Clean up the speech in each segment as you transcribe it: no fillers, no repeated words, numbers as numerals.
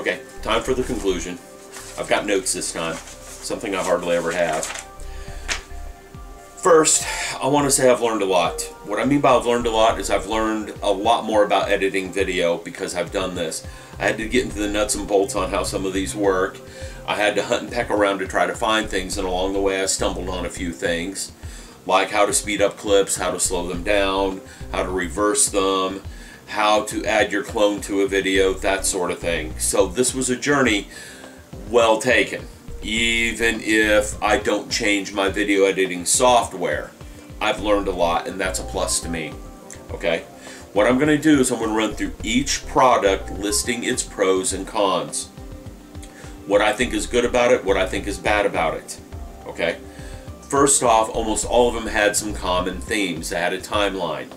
Okay, time for the conclusion. I've got notes this time, something I hardly ever have. First, I want to say I've learned a lot. What I mean by I've learned a lot is I've learned a lot more about editing video because I've done this. I had to get into the nuts and bolts on how some of these work. I had to hunt and peck around to try to find things, and along the way I stumbled on a few things, like how to speed up clips, how to slow them down, how to reverse them, how to add your clone to a video, that sort of thing. So this was a journey well taken. Even if I don't change my video editing software, I've learned a lot, and that's a plus to me. Okay? What I'm going to do is I'm going to run through each product, listing its pros and cons. What I think is good about it, what I think is bad about it. Okay? First off, almost all of them had some common themes. They had a timeline.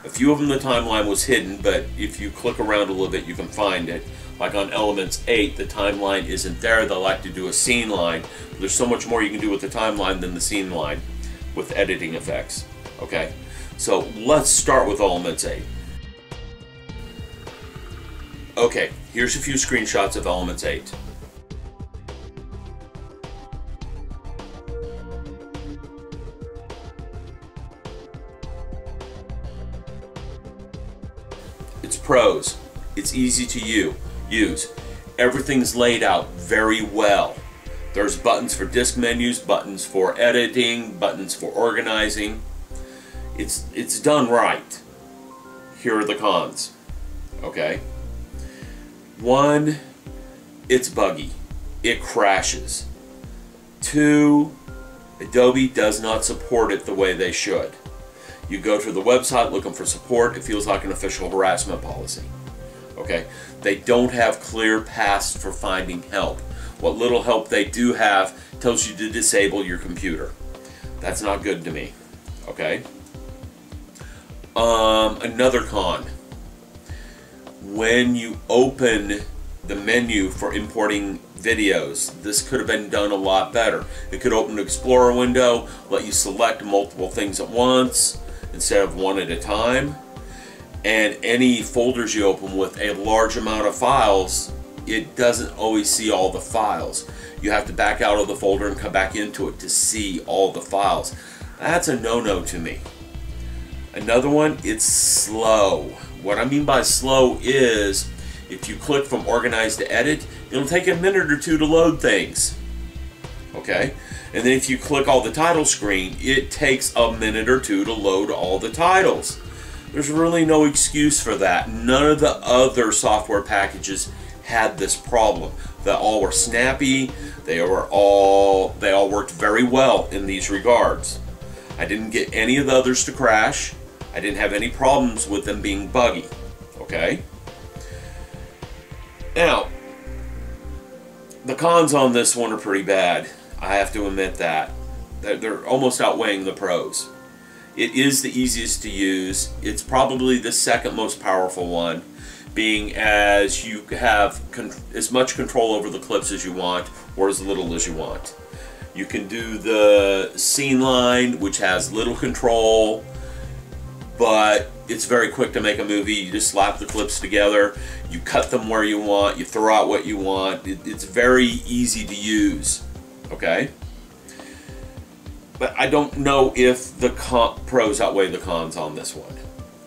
A few of them, the timeline was hidden, but if you click around a little bit, you can find it. Like on Elements 8, the timeline isn't there. They like to do a scene line. There's so much more you can do with the timeline than the scene line with editing effects. Okay, so let's start with Elements 8. Okay, here's a few screenshots of Elements 8. Its pros: it's easy to use. Everything's laid out very well. There's buttons for disk menus, buttons for editing, buttons for organizing. It's done right. Here are the cons. Okay. 1, it's buggy. It crashes. 2, Adobe does not support it the way they should. You go to the website looking for support, it feels like an official harassment policy. Okay, they don't have clear paths for finding help. What little help they do have tells you to disable your computer. That's not good to me. Okay. Another con. When you open the menu for importing videos, this could have been done a lot better. It could open an Explorer window, let you select multiple things at once instead of one at a time. And any folders you open with a large amount of files, it doesn't always see all the files. You have to back out of the folder and come back into it to see all the files. That's a no-no to me. Another one, it's slow. What I mean by slow is if you click from organize to edit, it'll take a minute or two to load things. Okay? And then if you click all the title screen, it takes a minute or two to load all the titles. There's really no excuse for that. None of the other software packages had this problem. They all were snappy. They all worked very well in these regards. I didn't get any of the others to crash. I didn't have any problems with them being buggy. Okay? Now, the cons on this one are pretty bad. I have to admit that. They're almost outweighing the pros. It is the easiest to use. It's probably the second most powerful one, being as you have as much control over the clips as you want or as little as you want. You can do the scene line, which has little control, but it's very quick to make a movie. You just slap the clips together, you cut them where you want, you throw out what you want. It's very easy to use. Okay? But I don't know if the pros outweigh the cons on this one.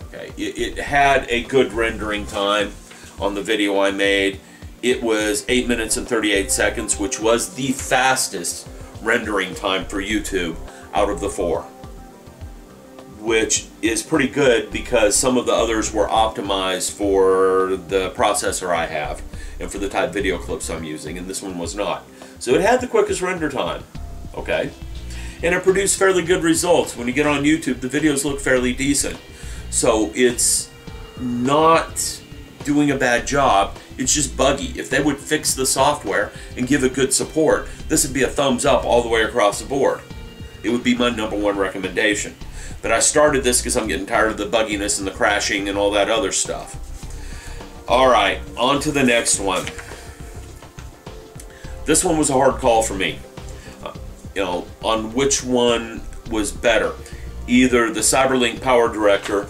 Okay, it had a good rendering time on the video I made. It was 8 minutes and 38 seconds, which was the fastest rendering time for YouTube out of the 4. Which is pretty good because some of the others were optimized for the processor I have and for the type of video clips I'm using, and this one was not. So it had the quickest render time. Okay? And it produced fairly good results. When you get on YouTube, the videos look fairly decent. So it's not doing a bad job, it's just buggy. If they would fix the software and give it good support, this would be a thumbs up all the way across the board. It would be my #1 recommendation. But I started this because I'm getting tired of the bugginess and the crashing and all that other stuff. Alright, on to the next one. This one was a hard call for me. On which one was better. Either the Cyberlink Powerdirector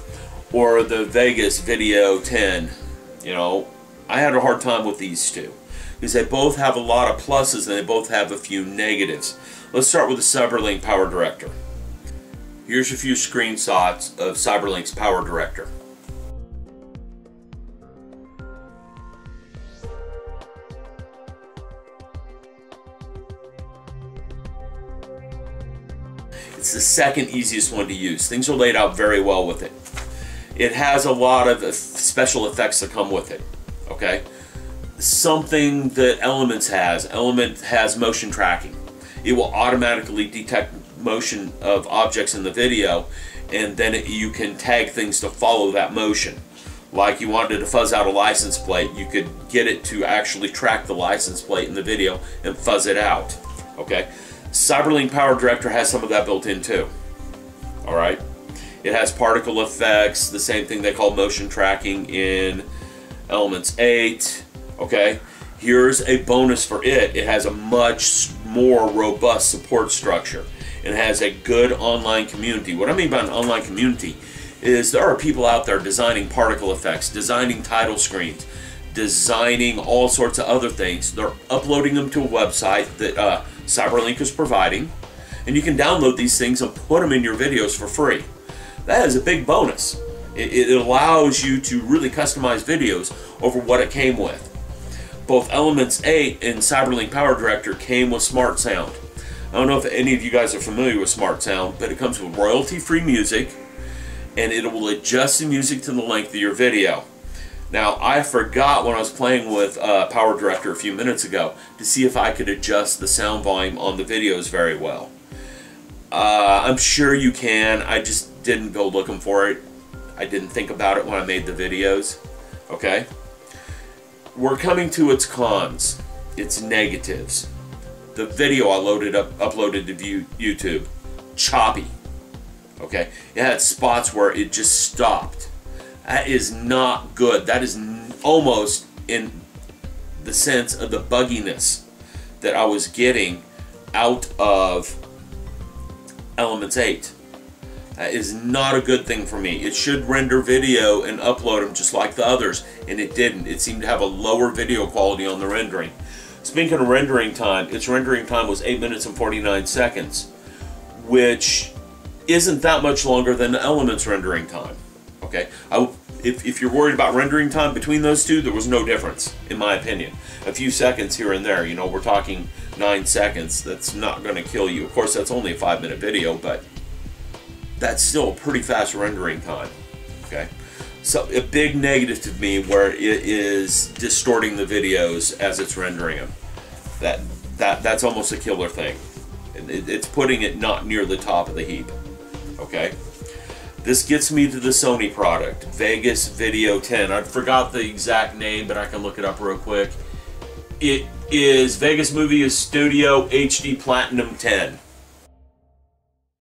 or the Vegas Video 10. I had a hard time with these two because they both have a lot of pluses and they both have a few negatives. Let's start with the Cyberlink Powerdirector. Here's a few screenshots of Cyberlink's Powerdirector. It's the second easiest one to use. Things are laid out very well with it. It has a lot of special effects that come with it. Okay? Something that Element has motion tracking. It will automatically detect motion of objects in the video, and then you can tag things to follow that motion. Like you wanted to fuzz out a license plate, you could get it to actually track the license plate in the video and fuzz it out. Okay? Cyberlink Powerdirector has some of that built in too. Alright? It has particle effects, the same thing they call motion tracking in Elements 8. Okay? Here's a bonus for it. It has a much more robust support structure. It has a good online community. What I mean by an online community is there are people out there designing particle effects, designing title screens, designing all sorts of other things. They're uploading them to a website that Cyberlink is providing, and you can download these things and put them in your videos for free. That is a big bonus. It allows you to really customize videos over what it came with. Both Elements 8 and Cyberlink Powerdirector came with Smart Sound. I don't know if any of you guys are familiar with Smart Sound, but it comes with royalty-free music, and it will adjust the music to the length of your video. Now, I forgot when I was playing with Powerdirector a few minutes ago to see if I could adjust the sound volume on the videos very well. I'm sure you can. I just didn't go looking for it. I didn't think about it when I made the videos. Okay? We're coming to its cons, its negatives. The video I uploaded to YouTube, choppy. Okay? It had spots where it just stopped. That is not good. That is almost in the sense of the bugginess that I was getting out of Elements 8. That is not a good thing for me. It should render video and upload them just like the others, and it didn't. It seemed to have a lower video quality on the rendering. Speaking of rendering time, its rendering time was 8 minutes and 49 seconds, which isn't that much longer than the Elements rendering time. Okay, if you're worried about rendering time between those two, there was no difference, in my opinion. A few seconds here and there, you know, we're talking 9 seconds. That's not going to kill you. Of course, that's only a 5-minute video, but that's still a pretty fast rendering time. Okay, so a big negative to me where it is distorting the videos as it's rendering them. That's almost a killer thing. It's putting it not near the top of the heap. Okay. This gets me to the Sony product, Vegas Video 10. I forgot the exact name, but I can look it up real quick. It is Vegas Movie Studio HD Platinum 10.